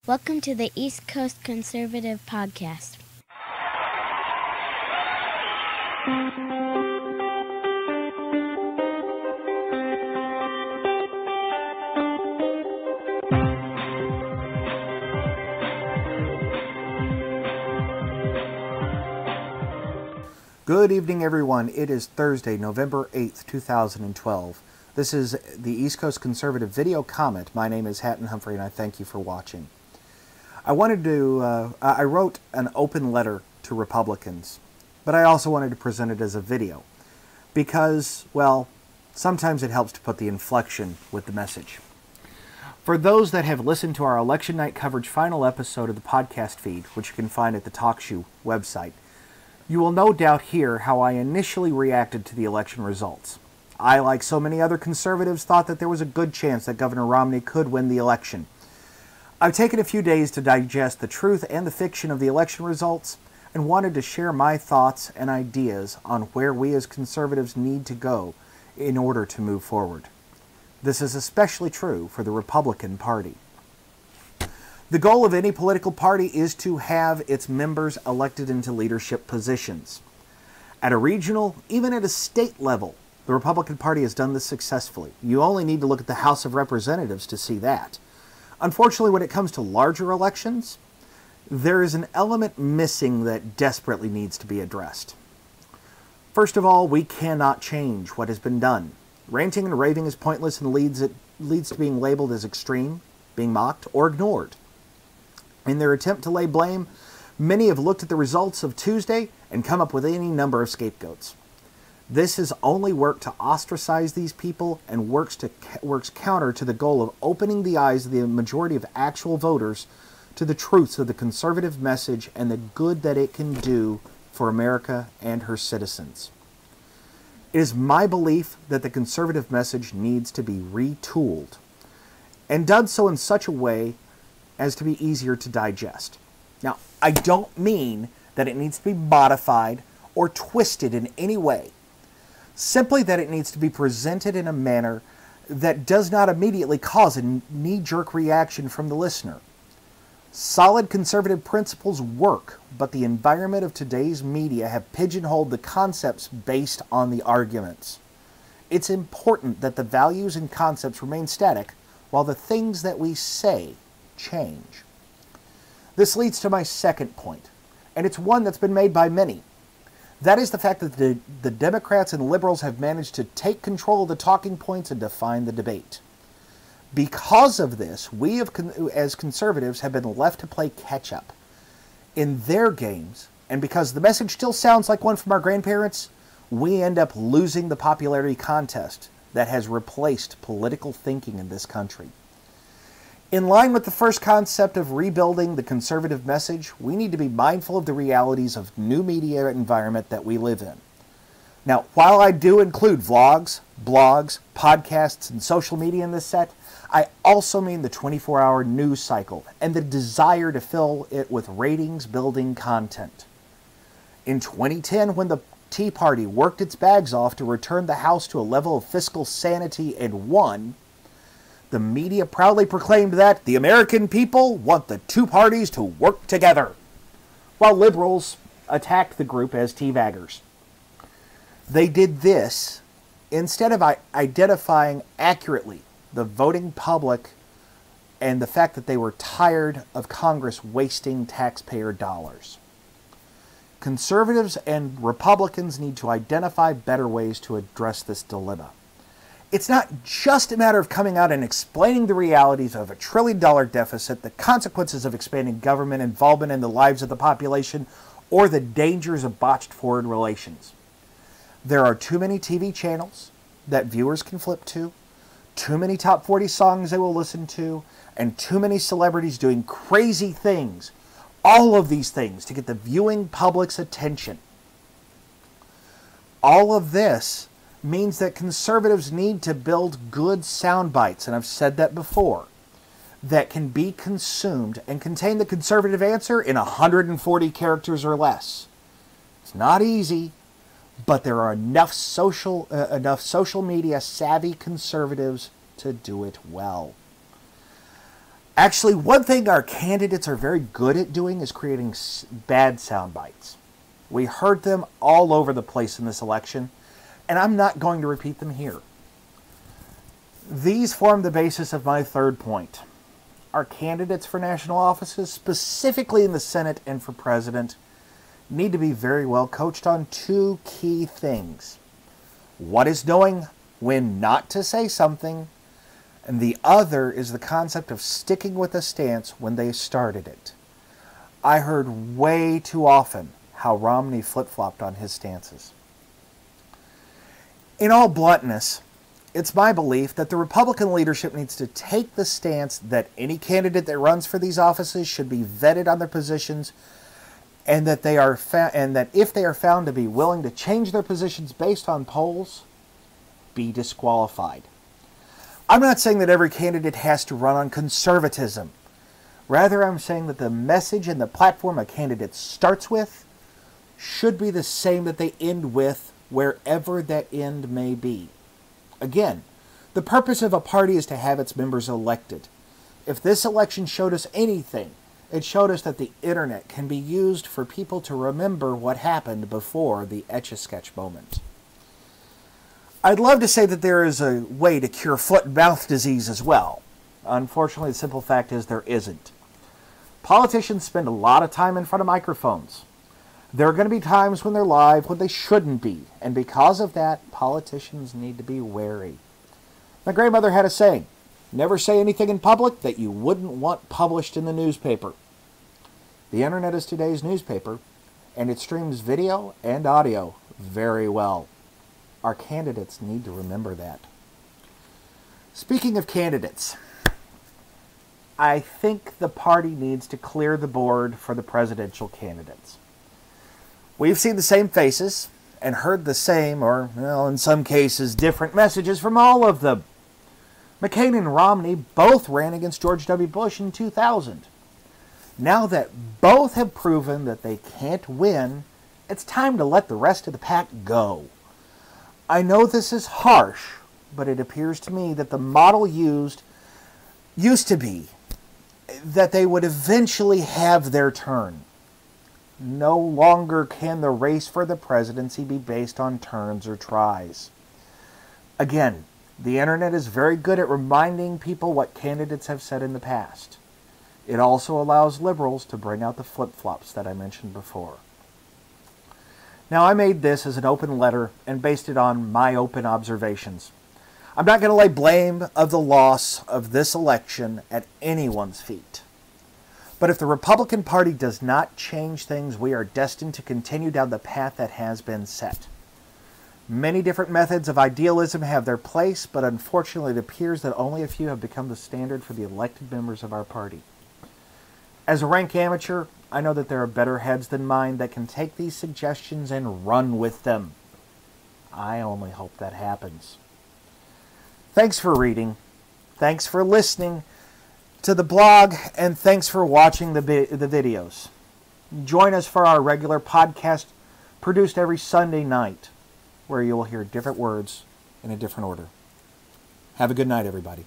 Welcome to the East Coast Conservative Podcast. Good evening, everyone. It is Thursday, November 8th, 2012. This is the East Coast Conservative Video Comment. My name is Hatton Humphrey, and I thank you for watching. I wrote an open letter to Republicans, but I also wanted to present it as a video because, well, sometimes it helps to put the inflection with the message. For those that have listened to our election night coverage final episode of the podcast feed, which you can find at the TalkShoe website, you will no doubt hear how I initially reacted to the election results. I, like so many other conservatives, thought that there was a good chance that Governor Romney could win the election. I've taken a few days to digest the truth and the fiction of the election results and wanted to share my thoughts and ideas on where we as conservatives need to go in order to move forward. This is especially true for the Republican Party. The goal of any political party is to have its members elected into leadership positions. At a regional, even at a state level, the Republican Party has done this successfully. You only need to look at the House of Representatives to see that. Unfortunately, when it comes to larger elections, there is an element missing that desperately needs to be addressed. First of all, we cannot change what has been done. Ranting and raving is pointless and leads to being labeled as extreme, being mocked, or ignored. In their attempt to lay blame, many have looked at the results of Tuesday and come up with any number of scapegoats. This has only worked to ostracize these people and works counter to the goal of opening the eyes of the majority of actual voters to the truths of the conservative message and the good that it can do for America and her citizens. It is my belief that the conservative message needs to be retooled and done so in such a way as to be easier to digest. Now, I don't mean that it needs to be modified or twisted in any way. Simply that it needs to be presented in a manner that does not immediately cause a knee-jerk reaction from the listener. Solid conservative principles work, but the environment of today's media have pigeonholed the concepts based on the arguments. It's important that the values and concepts remain static while the things that we say change. This leads to my second point, and it's one that's been made by many. That is the fact that the Democrats and liberals have managed to take control of the talking points and define the debate. Because of this, we as conservatives have been left to play catch-up in their games, and because the message still sounds like one from our grandparents, we end up losing the popularity contest that has replaced political thinking in this country. In line with the first concept of rebuilding the conservative message, we need to be mindful of the realities of new media environment that we live in. Now, while I do include vlogs, blogs, podcasts, and social media in this set, I also mean the 24-hour news cycle and the desire to fill it with ratings-building content. In 2010, when the Tea Party worked its bags off to return the House to a level of fiscal sanity and won, the media proudly proclaimed that the American people want the two parties to work together, while liberals attacked the group as teabaggers. They did this instead of identifying accurately the voting public and the fact that they were tired of Congress wasting taxpayer dollars. Conservatives and Republicans need to identify better ways to address this dilemma. It's not just a matter of coming out and explaining the realities of a $1 trillion deficit, the consequences of expanding government involvement in the lives of the population, or the dangers of botched foreign relations. There are too many TV channels that viewers can flip to, too many top 40 songs they will listen to, and too many celebrities doing crazy things. All of these things to get the viewing public's attention. All of this means that conservatives need to build good sound bites, and I've said that before, that can be consumed and contain the conservative answer in 140 characters or less. It's not easy, but there are enough social media savvy conservatives to do it well. Actually, one thing our candidates are very good at doing is creating bad sound bites. We heard them all over the place in this election, and I'm not going to repeat them here. These form the basis of my third point. Our candidates for national offices, specifically in the Senate and for president, need to be very well coached on two key things. One is knowing when not to say something, and the other is the concept of sticking with a stance when they started it. I heard way too often how Romney flip-flopped on his stances. In all bluntness, it's my belief that the Republican leadership needs to take the stance that any candidate that runs for these offices should be vetted on their positions, and that if they are found to be willing to change their positions based on polls, be disqualified. I'm not saying that every candidate has to run on conservatism. Rather, I'm saying that the message and the platform a candidate starts with should be the same that they end with, wherever that end may be. Again, the purpose of a party is to have its members elected. If this election showed us anything, it showed us that the internet can be used for people to remember what happened before the Etch-a-Sketch moment. I'd love to say that there is a way to cure foot and mouth disease as well. Unfortunately, the simple fact is there isn't. Politicians spend a lot of time in front of microphones. There are going to be times when they're live when they shouldn't be, and because of that, politicians need to be wary. My grandmother had a saying, never say anything in public that you wouldn't want published in the newspaper. The internet is today's newspaper, and it streams video and audio very well. Our candidates need to remember that. Speaking of candidates, I think the party needs to clear the board for the presidential candidates. We've seen the same faces and heard the same, or, well, in some cases, different messages from all of them. McCain and Romney both ran against George W. Bush in 2000. Now that both have proven that they can't win, it's time to let the rest of the pack go. I know this is harsh, but it appears to me that the model used to be that they would eventually have their turn. No longer can the race for the presidency be based on turns or tries. Again, the internet is very good at reminding people what candidates have said in the past. It also allows liberals to bring out the flip-flops that I mentioned before. Now, I made this as an open letter and based it on my open observations. I'm not going to lay blame of the loss of this election at anyone's feet. But if the Republican Party does not change things, we are destined to continue down the path that has been set. Many different methods of idealism have their place, but unfortunately it appears that only a few have become the standard for the elected members of our party. As a rank amateur, I know that there are better heads than mine that can take these suggestions and run with them. I only hope that happens. Thanks for reading. Thanks for listening to the blog, and thanks for watching the videos. Join us for our regular podcast produced every Sunday night, where you will hear different words in a different order. Have a good night, everybody.